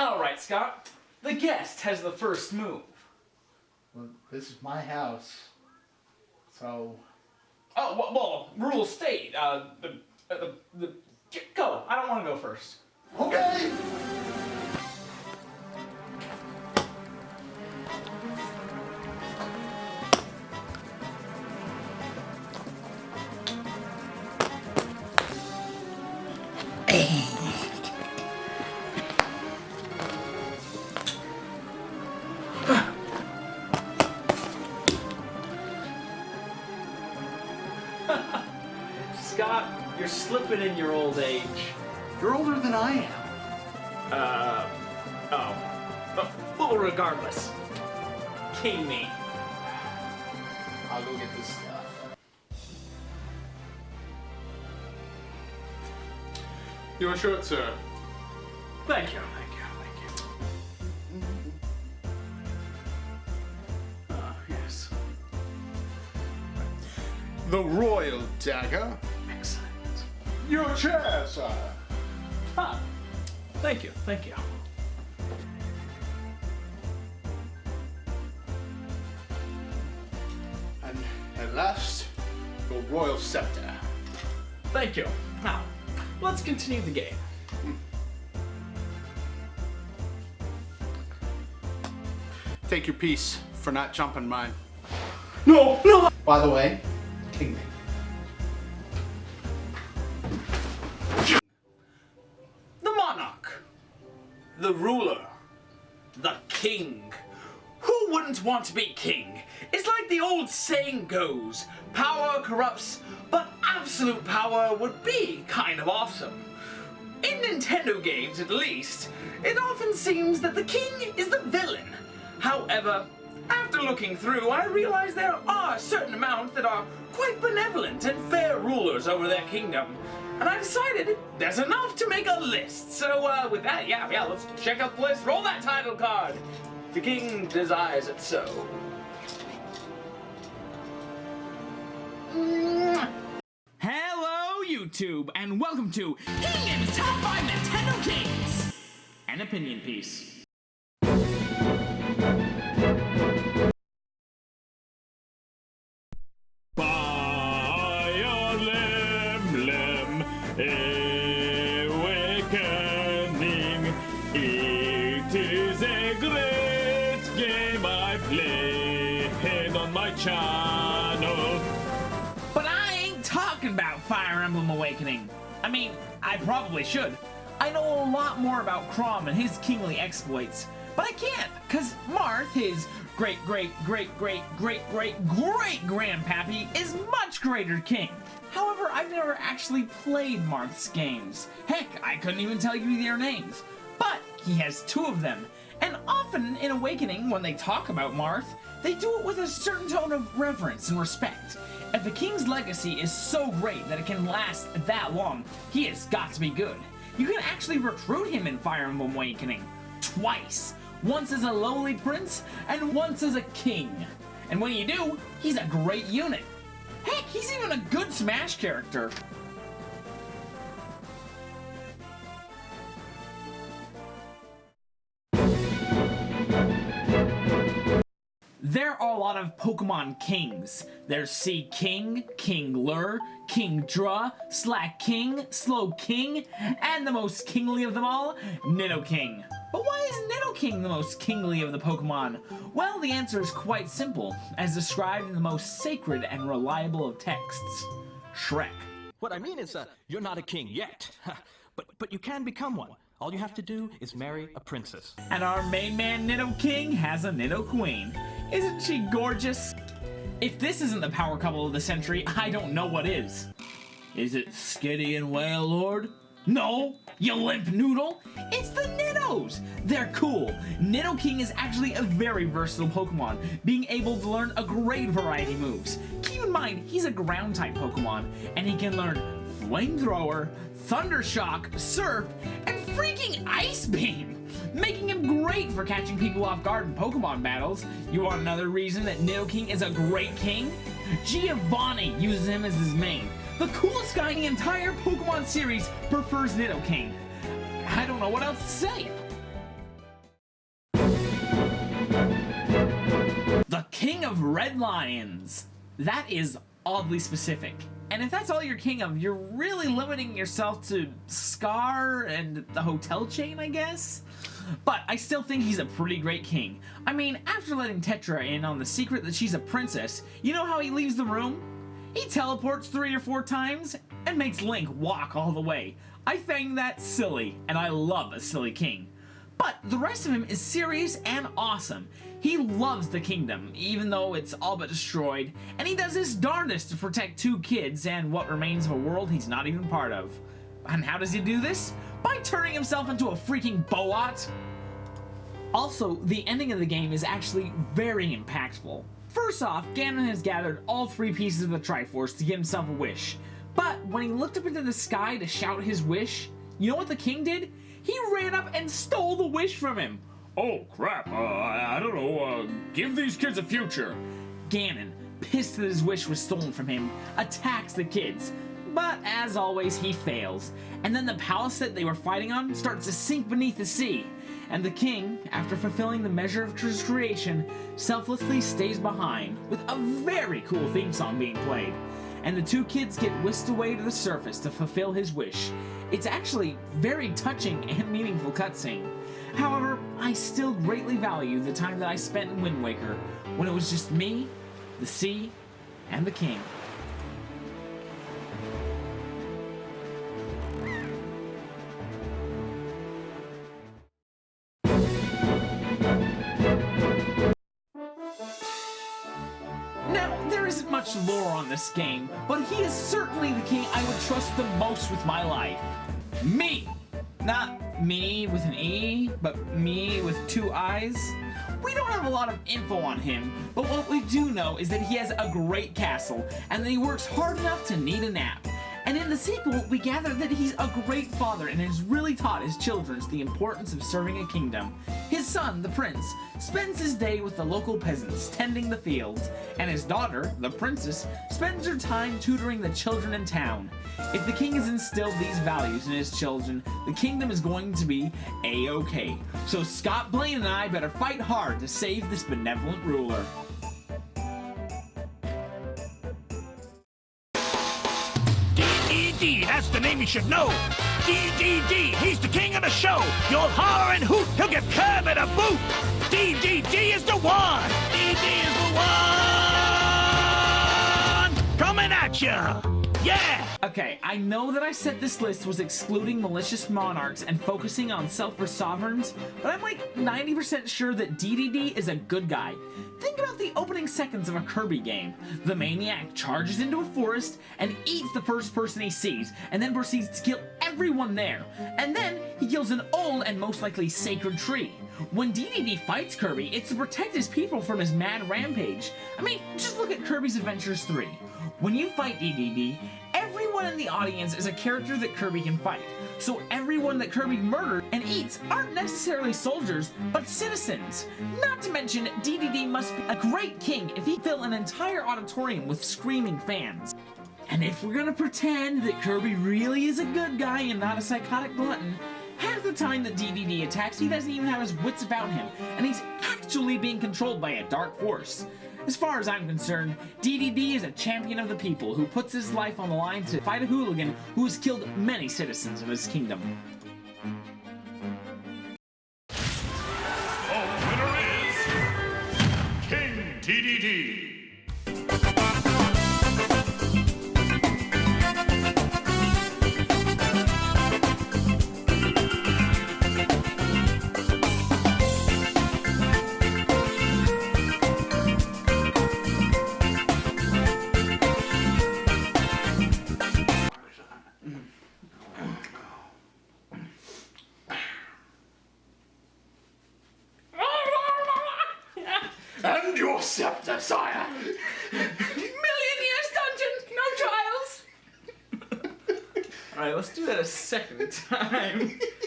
Alright, Scott. The guest has the first move. Well, this is my house, so... Oh, well, rules state, go. I don't want to go first. Okay! Scott, you're slipping in your old age. You're older than I am. Well, regardless. Heemin. I'll go get this stuff. Your shirt, sir. Thank you. Yes. The royal dagger. Excellent. Your chair, sir. Ah, thank you. And at last, your royal scepter. Thank you. Now, let's continue the game. Take your piece for not jumping mine. No! By the way, King. The monarch. The ruler. The king. Who wouldn't want to be king? It's like the old saying goes, power corrupts, but absolute power would be kind of awesome. In Nintendo games, at least, it often seems that the king is the villain. However, after looking through, I realize there are a certain amount that are quite benevolent and fair rulers over their kingdom. And I decided there's enough to make a list. So with that, yeah, let's check out the list. Roll that title card. The king desires it so. Hello, YouTube, and welcome to Heemin's Top 5 Nintendo Kings! An opinion piece. Fire Emblem Awakening. It is a great game I played on my channel. But I ain't talking about Fire Emblem Awakening. I mean, I probably should. I know a lot more about Chrom and his kingly exploits, but I can't, cause Marth, his great-great-great-great-great-great-grandpappy, is much greater king. However, I've never actually played Marth's games. Heck, I couldn't even tell you their names. But he has 2 of them, and often in Awakening, when they talk about Marth, they do it with a certain tone of reverence and respect. If the king's legacy is so great that it can last that long, he has got to be good. You can actually recruit him in Fire Emblem Awakening. Twice. Once as a lowly prince, and once as a king. And when you do, he's a great unit. Heck, he's even a good Smash character. There are a lot of Pokemon kings. There's Sea King, King Lure, King Dra, Slack King, Slow King, and the most kingly of them all, Nidoking. But why is Nidoking the most kingly of the Pokemon? Well, the answer is quite simple, as described in the most sacred and reliable of texts, Shrek. What I mean is, you're not a king yet, but you can become one. All you have to do is marry a princess. And our main man Nidoking has a Nidoqueen. Isn't she gorgeous? If this isn't the power couple of the century, I don't know what is. Is it Skitty and Wailord? No, you limp noodle. It's the Nidos. They're cool. Nidoking is actually a very versatile Pokemon, being able to learn a great variety of moves. Keep in mind, he's a ground type Pokemon, and he can learn Flamethrower, Thunder Shock, Surf, and freaking Ice Beam, making him great for catching people off guard in Pokemon battles. You want another reason that Nidoking is a great king? Giovanni uses him as his main. The coolest guy in the entire Pokemon series prefers Nidoking. I don't know what else to say. the King of Red Lions. That is oddly specific. And if that's all you're king of, you're really limiting yourself to Scar and the hotel chain, I guess? But I still think he's a pretty great king. I mean, after letting Tetra in on the secret that she's a princess, you know how he leaves the room? He teleports 3 or 4 times and makes Link walk all the way. I find that silly, and I love a silly king. But the rest of him is serious and awesome. He loves the kingdom, even though it's all but destroyed, and he does his darndest to protect 2 kids and what remains of a world he's not even part of. And how does he do this? By turning himself into a freaking Boat. Also, the ending of the game is actually very impactful. First off, Gamin has gathered all 3 pieces of the Triforce to give himself a wish. But when he looked up into the sky to shout his wish, you know what the king did? He ran up and stole the wish from him. Oh crap, I don't know, give these kids a future. Ganon, pissed that his wish was stolen from him, attacks the kids. But as always, he fails. And then the palace that they were fighting on starts to sink beneath the sea. And the king, after fulfilling the measure of his creation, selflessly stays behind, with a very cool theme song being played. And the 2 kids get whisked away to the surface to fulfill his wish. It's actually very touching and meaningful cutscene. However, I still greatly value the time that I spent in Wind Waker, when it was just me, the sea, and the king. Now, there isn't much lore on this game, but he is certainly the king I would trust the most with my life. Me! Not me with an E, but me with 2 I's. We don't have a lot of info on him, but what we do know is that he has a great castle, and that he works hard enough to need a nap. And in the sequel, we gather that he's a great father and has really taught his children the importance of serving a kingdom. His son, the prince, spends his day with the local peasants, tending the fields, and his daughter, the princess, spends her time tutoring the children in town. If the king has instilled these values in his children, the kingdom is going to be A-OK. So Scott Blaine and I better fight hard to save this benevolent ruler. D, that's the name you should know. D, he's the king of the show. You'll holler and hoot, he'll give Kermit a boot. D is the one. D is the one. Coming at ya. Yeah! Okay, I know that I said this list was excluding malicious monarchs and focusing on selfish sovereigns, but I'm like 90% sure that DDD is a good guy. Think about the opening seconds of a Kirby game. The maniac charges into a forest and eats the first person he sees, and then proceeds to kill everyone there. And then he kills an old and most likely sacred tree. When DDD fights Kirby, it's to protect his people from his mad rampage. I mean, just look at Kirby's Adventures 3. When you fight DDD, everyone in the audience is a character that Kirby can fight. So everyone that Kirby murdered and eats aren't necessarily soldiers, but citizens. Not to mention, DDD must be a great king if he fill an entire auditorium with screaming fans. And if we're gonna pretend that Kirby really is a good guy and not a psychotic glutton, half the time that DDD attacks, he doesn't even have his wits about him, and he's actually being controlled by a dark force. As far as I'm concerned, DDD is a champion of the people who puts his life on the line to fight a hooligan who has killed many citizens of his kingdom. The winner is King DDD. And your scepter, sire! Million years dungeon, no trials! Alright, let's do that a second time.